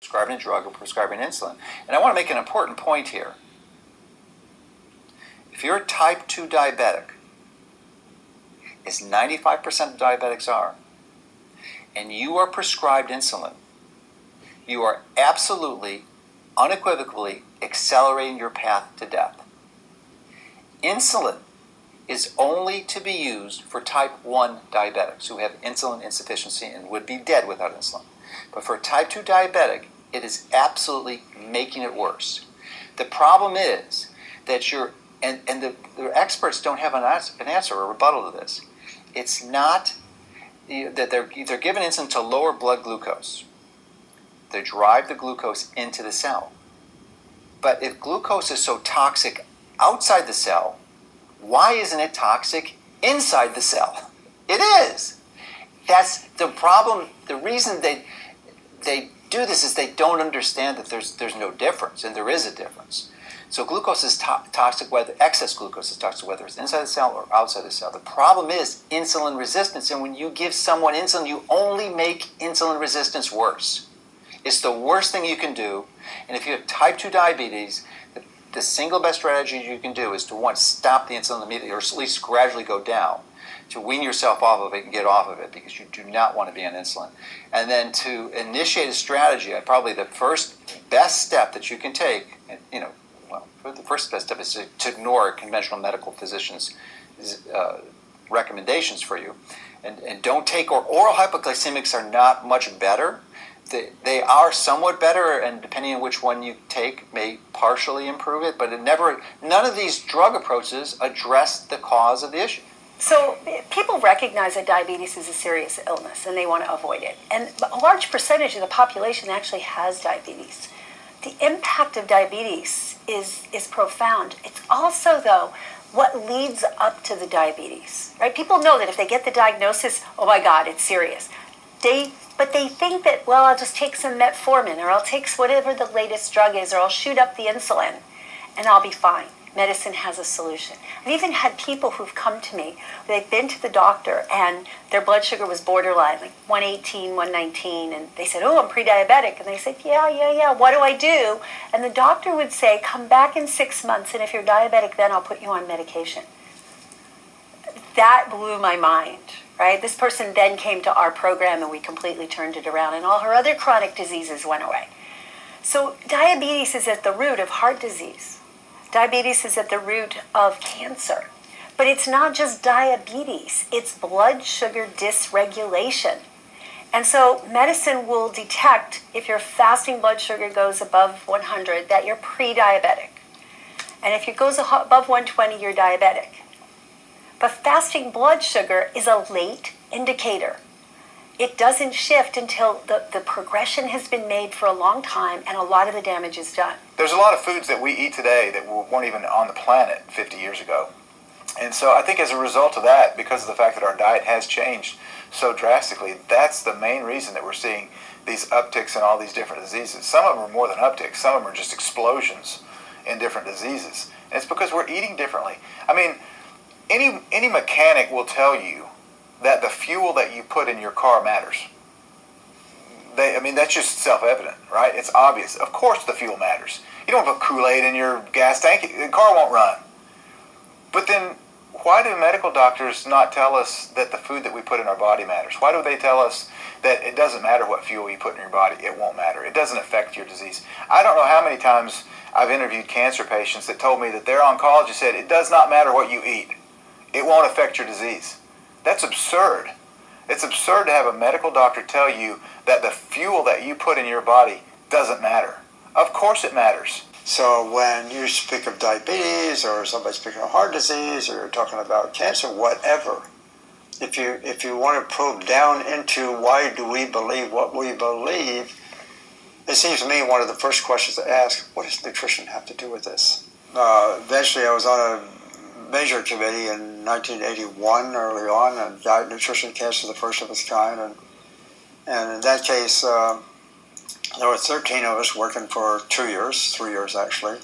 prescribing a drug or prescribing insulin. And I want to make an important point here. If you're a type 2 diabetic, as 95% of diabetics are, and you are prescribed insulin, you are absolutely, unequivocally accelerating your path to death. Insulin is only to be used for type 1 diabetics who have insulin insufficiency and would be dead without insulin. But for a type 2 diabetic, it is absolutely making it worse. The problem is that the experts don't have an answer or rebuttal to this. It's not that they're given insulin to lower blood glucose. They drive the glucose into the cell. But if glucose is so toxic outside the cell, why isn't it toxic inside the cell? It is. That's the problem. The reason they do this is they don't understand that there's no difference, and there is a difference. So glucose is toxic, whether excess glucose is toxic, whether it's inside the cell or outside the cell. The problem is insulin resistance, and when you give someone insulin, you only make insulin resistance worse. It's the worst thing you can do, and if you have type 2 diabetes, the single best strategy you can do is to, one, stop the insulin immediately, or at least gradually go down, to wean yourself off of it and get off of it, because you do not want to be on insulin. And then to initiate a strategy, probably the first best step that you can take, the first best step is to ignore conventional medical physicians' recommendations for you. And don't take, or oral hypoglycemics are not much better. They are somewhat better, and depending on which one you take, may partially improve it, but none of these drug approaches address the cause of the issue. So people recognize that diabetes is a serious illness, and they want to avoid it. And a large percentage of the population actually has diabetes. The impact of diabetes is profound. It's also, though, what leads up to the diabetes, right? People know that if they get the diagnosis, oh my God, it's serious. But they think that, well, I'll just take some metformin, or I'll take whatever the latest drug is, or I'll shoot up the insulin, and I'll be fine. Medicine has a solution. I've even had people who've come to me, they've been to the doctor, and their blood sugar was borderline, like 118, 119, and they said, oh, I'm pre-diabetic. And they said, yeah, what do I do? And the doctor would say, come back in 6 months, and if you're diabetic, then I'll put you on medication. That blew my mind. Right? This person then came to our program, and we completely turned it around, and all her other chronic diseases went away. So diabetes is at the root of heart disease. Diabetes is at the root of cancer. But it's not just diabetes, it's blood sugar dysregulation. And so medicine will detect, if your fasting blood sugar goes above 100, that you're pre-diabetic. And if it goes above 120, you're diabetic. But fasting blood sugar is a late indicator. It doesn't shift until the progression has been made for a long time and a lot of the damage is done. There's a lot of foods that we eat today that weren't even on the planet 50 years ago. And so I think as a result of that, because of the fact that our diet has changed so drastically, that's the main reason that we're seeing these upticks in all these different diseases. Some of them are more than upticks. Some of them are just explosions in different diseases. And it's because we're eating differently. I mean, any mechanic will tell you that the fuel that you put in your car matters. That's just self-evident, right? It's obvious. Of course the fuel matters. You don't put Kool-Aid in your gas tank, the car won't run. But then why do medical doctors not tell us that the food that we put in our body matters? Why do they tell us that it doesn't matter what fuel you put in your body, it won't matter. It doesn't affect your disease. I don't know how many times I've interviewed cancer patients that told me that their oncologist said, it does not matter what you eat. It won't affect your disease. That's absurd. It's absurd to have a medical doctor tell you that the fuel that you put in your body doesn't matter. Of course it matters. So when you speak of diabetes, or somebody speaking of heart disease, or you're talking about cancer, whatever, if you want to probe down into why do we believe what we believe, it seems to me one of the first questions to ask, what does nutrition have to do with this? Eventually I was on a major committee in 1981 early on, and diet nutrition cancer, the first of its kind, and in that case there were 13 of us working for 2 years, 3 years actually,